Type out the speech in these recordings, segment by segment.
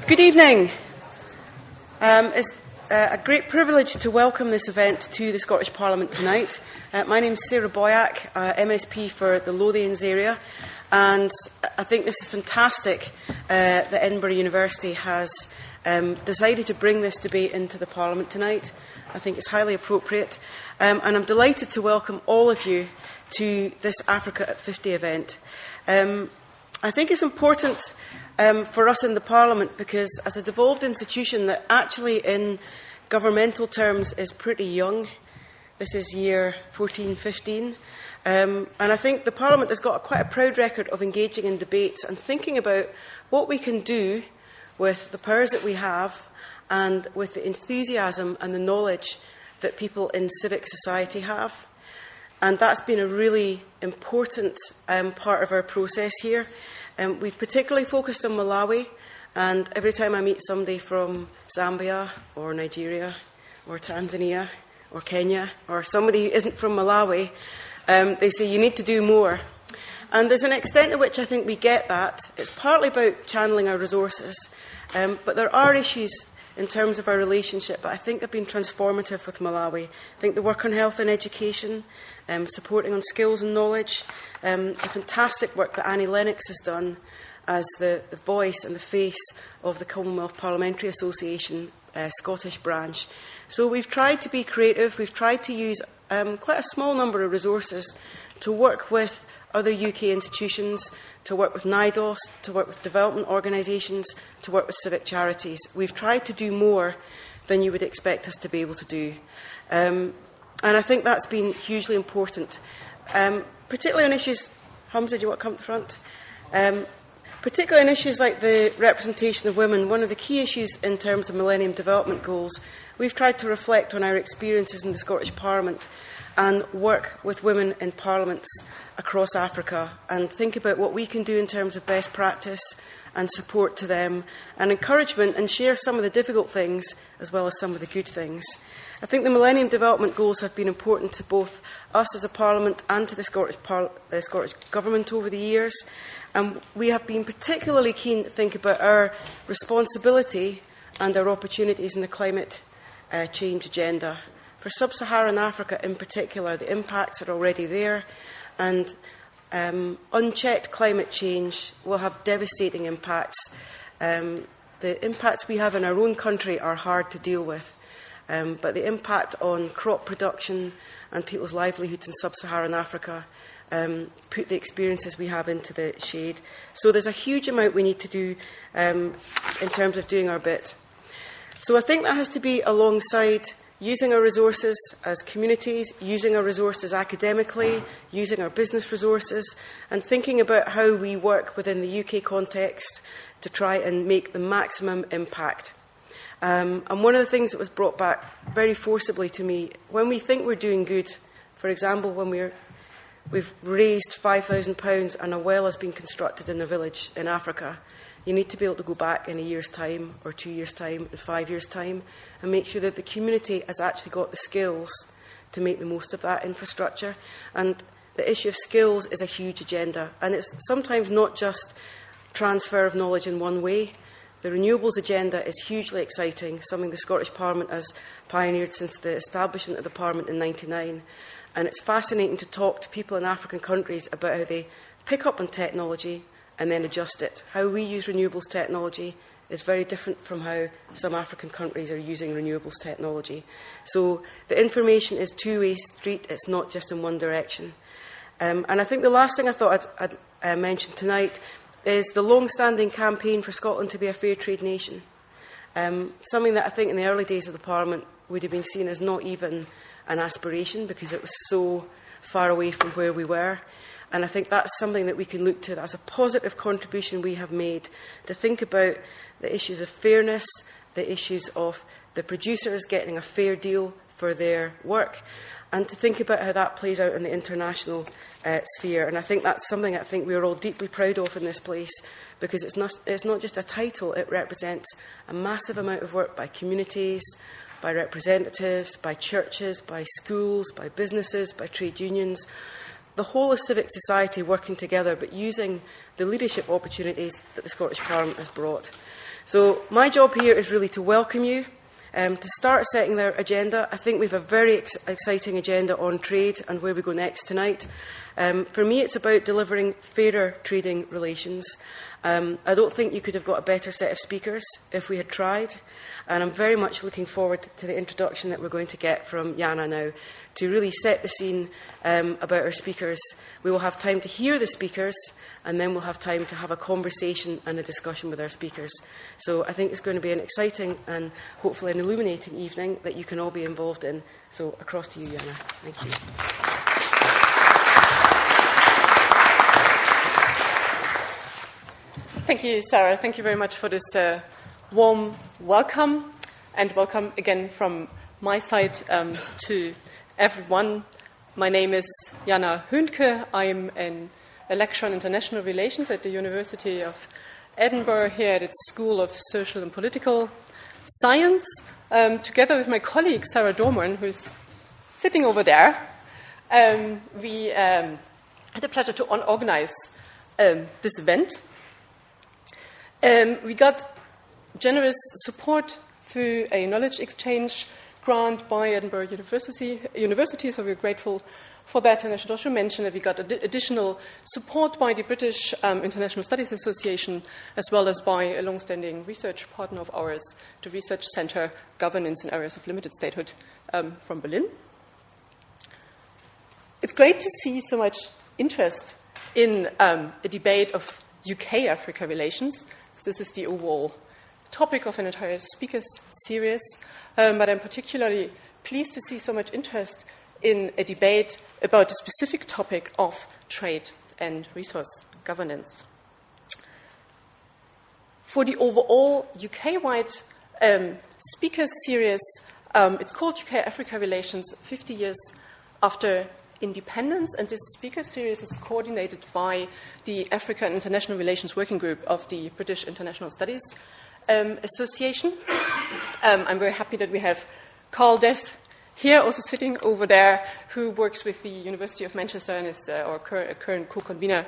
Good evening. It's a great privilege to welcome this event to the Scottish Parliament tonight. My name is Sarah Boyack, MSP for the Lothians area, and I think this is fantastic that Edinburgh University has decided to bring this debate into the Parliament tonight. I think it's highly appropriate, and I'm delighted to welcome all of you to this Africa at 50 event. I think it's important for us in the Parliament because as a devolved institution that actually in governmental terms is pretty young, this is year 14-15, and I think the Parliament has got quite a proud record of engaging in debates and thinking about what we can do with the powers that we have and with the enthusiasm and the knowledge that people in civic society have. And that's been a really important part of our process here. We've particularly focused on Malawi, and every time I meet somebody from Zambia or Nigeria or Tanzania or Kenya or somebody who isn't from Malawi, they say you need to do more. And there's an extent to which I think we get that. It's partly about channeling our resources, but there are issues in terms of our relationship that I think have been transformative with Malawi. I think the work on health and education, supporting on skills and knowledge, the fantastic work that Annie Lennox has done as the voice and the face of the Commonwealth Parliamentary Association Scottish branch. So we've tried to be creative, we've tried to use quite a small number of resources to work with other UK institutions, to work with NIDOS, to work with development organisations, to work with civic charities. We've tried to do more than you would expect us to be able to do. And I think that's been hugely important, particularly on issues... Humza, do you want to come to the front? Particularly on issues like the representation of women, one of the key issues in terms of Millennium Development Goals, we've tried to reflect on our experiences in the Scottish Parliament and work with women in parliaments across Africa and think about what we can do in terms of best practice and support to them and encouragement, and share some of the difficult things as well as some of the good things. I think the Millennium Development Goals have been important to both us as a Parliament and to the Scottish Government over the years, and we have been particularly keen to think about our responsibility and our opportunities in the climate change agenda. For sub-Saharan Africa in particular, the impacts are already there, and unchecked climate change will have devastating impacts. The impacts we have in our own country are hard to deal with, but the impact on crop production and people's livelihoods in sub-Saharan Africa put the experiences we have into the shade. So there's a huge amount we need to do in terms of doing our bit. So I think that has to be alongside using our resources as communities, using our resources academically, using our business resources, and thinking about how we work within the UK context to try and make the maximum impact. And one of the things that was brought back very forcibly to me, when we think we're doing good, for example, when we've raised £5,000 and a well has been constructed in a village in Africa, you need to be able to go back in a year's time or 2 years' time and 5 years' time and make sure that the community has actually got the skills to make the most of that infrastructure. And the issue of skills is a huge agenda. And it's sometimes not just transfer of knowledge in one way. The renewables agenda is hugely exciting, something the Scottish Parliament has pioneered since the establishment of the Parliament in 1999. And it's fascinating to talk to people in African countries about how they pick up on technology and then adjust it. How we use renewables technology is very different from how some African countries are using renewables technology. So the information is two-way street, it's not just in one direction. And I think the last thing I thought I'd mention tonight is the long-standing campaign for Scotland to be a fair trade nation. Something that I think in the early days of the Parliament would have been seen as not even an aspiration because it was so far away from where we were. And I think that's something that we can look to as a positive contribution we have made to think about the issues of fairness, the issues of the producers getting a fair deal for their work, and to think about how that plays out in the international sphere. And I think that's something I think we're all deeply proud of in this place, because it's not just a title, it represents a massive amount of work by communities, by representatives, by churches, by schools, by businesses, by trade unions, the whole of civic society working together, but using the leadership opportunities that the Scottish Parliament has brought. So my job here is really to welcome you, to start setting their agenda. I think we have a very exciting agenda on trade and where we go next tonight. For me, it's about delivering fairer trading relations. I don't think you could have got a better set of speakers if we had tried. And I'm very much looking forward to the introduction that we're going to get from Jana now to really set the scene about our speakers. We will have time to hear the speakers, and then we'll have time to have a conversation and a discussion with our speakers. So I think it's going to be an exciting and hopefully an illuminating evening that you can all be involved in. So across to you, Jana. Thank you. Thank you, Sarah. Thank you very much for this warm welcome, and welcome again from my side to everyone. My name is Jana Höhnke. I'm a lecturer in international relations at the University of Edinburgh here at its School of Social and Political Science, together with my colleague Sarah Dorman, who's sitting over there. We had the pleasure to organize this event. We got generous support through a knowledge exchange grant by Edinburgh University, so we're grateful for that. And I should also mention that we got additional support by the British International Studies Association, as well as by a long-standing research partner of ours, the Research Centre Governance in Areas of Limited Statehood from Berlin. It's great to see so much interest in a debate of UK-Africa relations. This is the overall topic of an entire speakers series, but I'm particularly pleased to see so much interest in a debate about the specific topic of trade and resource governance. For the overall UK-wide speakers series, it's called UK-Africa Relations 50 Years After Independence, and this speaker series is coordinated by the Africa and International Relations Working Group of the British International Studies Association. I'm very happy that we have Carl Death here, also sitting over there, who works with the University of Manchester and is our current co-convener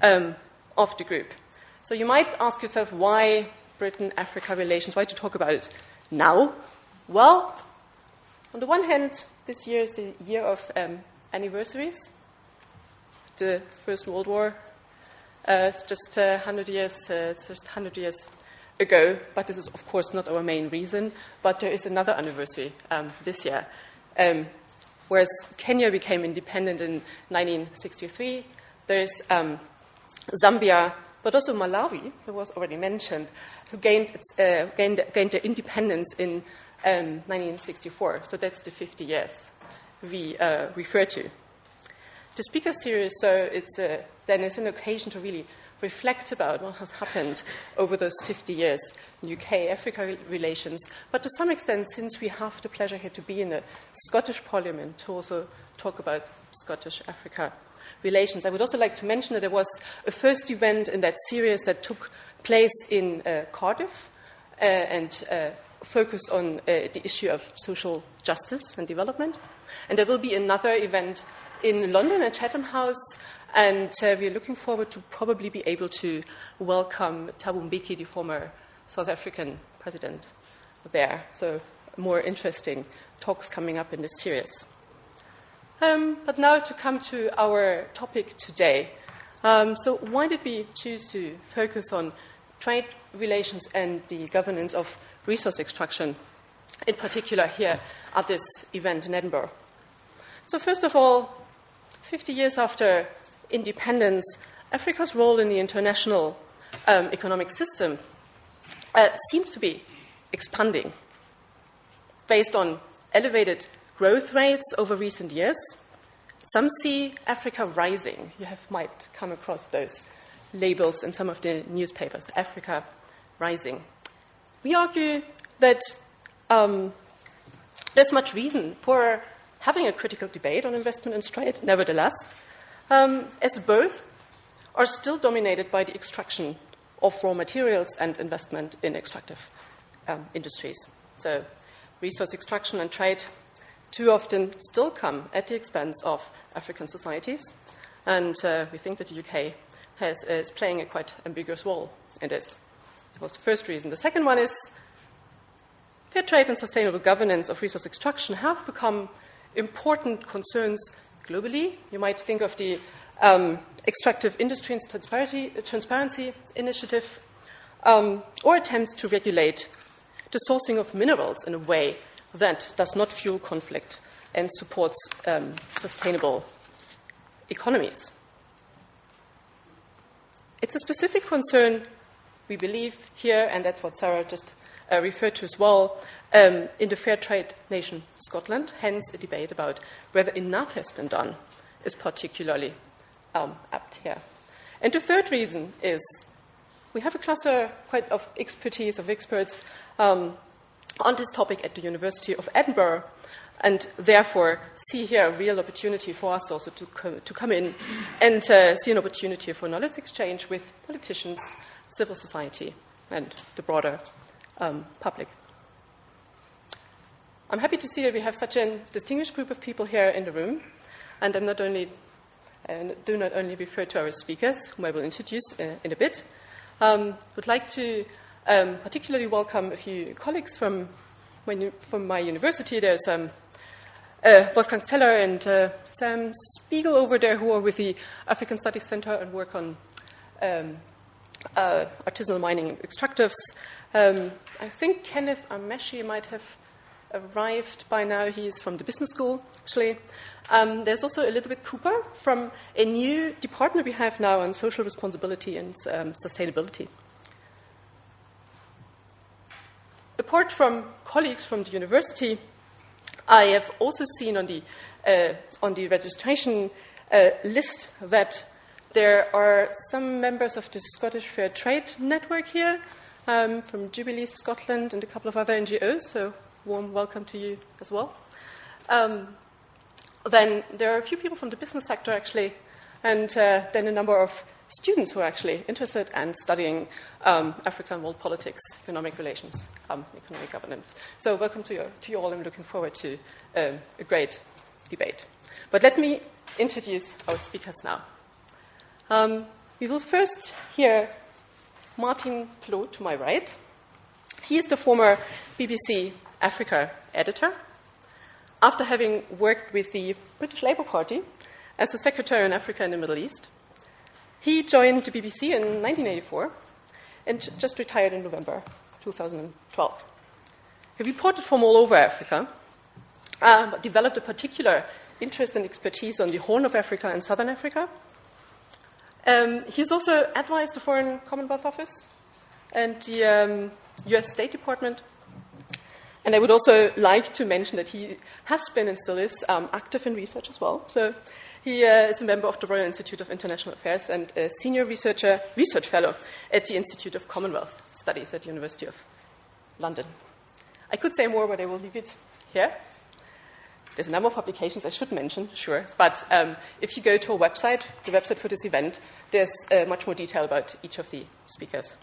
of the group. So you might ask yourself, why Britain-Africa relations? Why to talk about it now? Well, on the one hand, this year is the year of anniversaries. The First World War, it's just 100 years. It's just 100 years ago. But this is, of course, not our main reason. But there is another anniversary this year. Whereas Kenya became independent in 1963, there's Zambia, but also Malawi, that was already mentioned, who gained their independence in 1964. So that's the 50 years we refer to. The speaker series, so then it's an occasion to really reflect about what has happened over those 50 years in UK-Africa relations, but to some extent, since we have the pleasure here to be in the Scottish Parliament, to also talk about Scottish-Africa relations. I would also like to mention that there was a first event in that series that took place in Cardiff and focused on the issue of social justice and development. And there will be another event in London at Chatham House, and we are looking forward to probably be able to welcome Thabo Mbeki, the former South African president, there. So more interesting talks coming up in this series. But now to come to our topic today. So why did we choose to focus on trade relations and the governance of resource extraction, in particular here at this event in Edinburgh? So first of all, 50 years after independence, Africa's role in the international economic system seems to be expanding. Based on elevated growth rates over recent years, some see Africa rising. You might come across those labels in some of the newspapers, Africa rising. We argue that there's much reason for having a critical debate on investment and trade, nevertheless, as both are still dominated by the extraction of raw materials and investment in extractive industries. So resource extraction and trade too often still come at the expense of African societies, and we think that the UK is playing a quite ambiguous role in this. That was the first reason. The second one is fair trade and sustainable governance of resource extraction have become important concerns globally. You might think of the Extractive Industry and Transparency Initiative, or attempts to regulate the sourcing of minerals in a way that does not fuel conflict and supports sustainable economies. It's a specific concern, we believe, here, and that's what Sarah just referred to as well, in the fair trade nation Scotland. Hence, a debate about whether enough has been done is particularly apt here. And the third reason is we have a cluster quite of expertise, of experts on this topic at the University of Edinburgh, and therefore see here a real opportunity for us also to come in and see an opportunity for knowledge exchange with politicians, civil society, and the broader public. I'm happy to see that we have such a distinguished group of people here in the room, and do not only refer to our speakers, whom I will introduce in a bit. Would like to particularly welcome a few colleagues from my university. There's Wolfgang Zeller and Sam Spiegel over there, who are with the African Studies Center and work on artisanal mining extractives. I think Kenneth Ameshi might have arrived by now. He is from the business school, actually. There's also Elizabeth Cooper from a new department we have now on social responsibility and sustainability. Apart from colleagues from the university, I have also seen on the registration list that there are some members of the Scottish Fair Trade Network here, from Jubilee Scotland and a couple of other NGOs, so warm welcome to you as well. Then there are a few people from the business sector, actually, and then a number of students who are actually interested in studying African world politics, economic relations, economic governance. So welcome to you all. I'm looking forward to a great debate. But let me introduce our speakers now. We will first hear Martin Plaut to my right. He is the former BBC Africa editor. After having worked with the British Labour Party as a secretary on Africa and the Middle East, he joined the BBC in 1984 and just retired in November 2012. He reported from all over Africa, but developed a particular interest and expertise on the Horn of Africa and Southern Africa. He's also advised the Foreign Commonwealth Office and the US State Department. And I would also like to mention that he has been and still is active in research as well. So he is a member of the Royal Institute of International Affairs and a senior research fellow at the Institute of Commonwealth Studies at the University of London. I could say more, but I will leave it here. There's a number of publications I should mention, sure. But if you go to our website, the website for this event, there's much more detail about each of the speakers.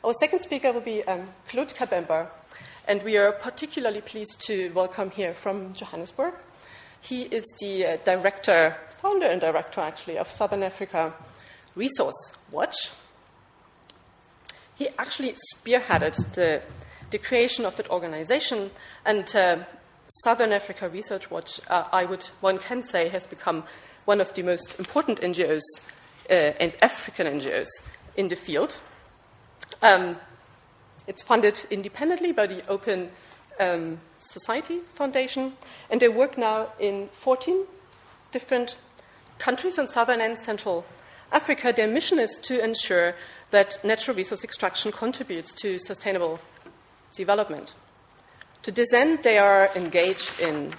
Our second speaker will be Claude Kabemba. And we are particularly pleased to welcome here from Johannesburg. He is the founder and director, actually, of Southern Africa Resource Watch. He actually spearheaded the creation of that organization, and Southern Africa Research Watch, one can say, has become one of the most important NGOs and African NGOs in the field. It's funded independently by the Open Society Foundation, and they work now in 14 different countries in southern and central Africa. Their mission is to ensure that natural resource extraction contributes to sustainable development. To this end, they are engaged in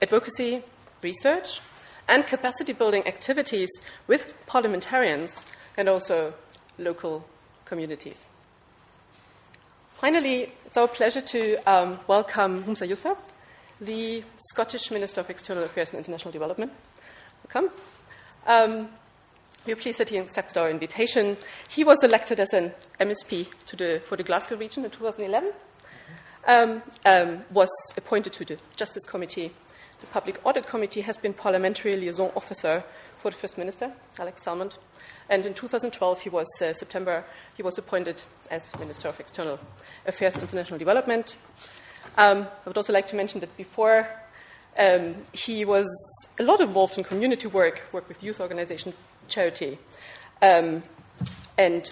advocacy, research, and capacity-building activities with parliamentarians and also local communities. Finally, it's our pleasure to welcome Humza Yousaf, the Scottish Minister of External Affairs and International Development. Welcome. We are pleased that he accepted our invitation. He was elected as an MSP for the Glasgow region in 2011, was appointed to the Justice Committee. The Public Audit Committee, has been Parliamentary Liaison Officer for the First Minister, Alex Salmond, And in 2012, September, he was appointed as Minister of External Affairs and International Development. I would also like to mention that before, he was a lot involved in community work with youth organization, charity, and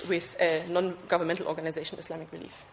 with a non-governmental organization, Islamic Relief.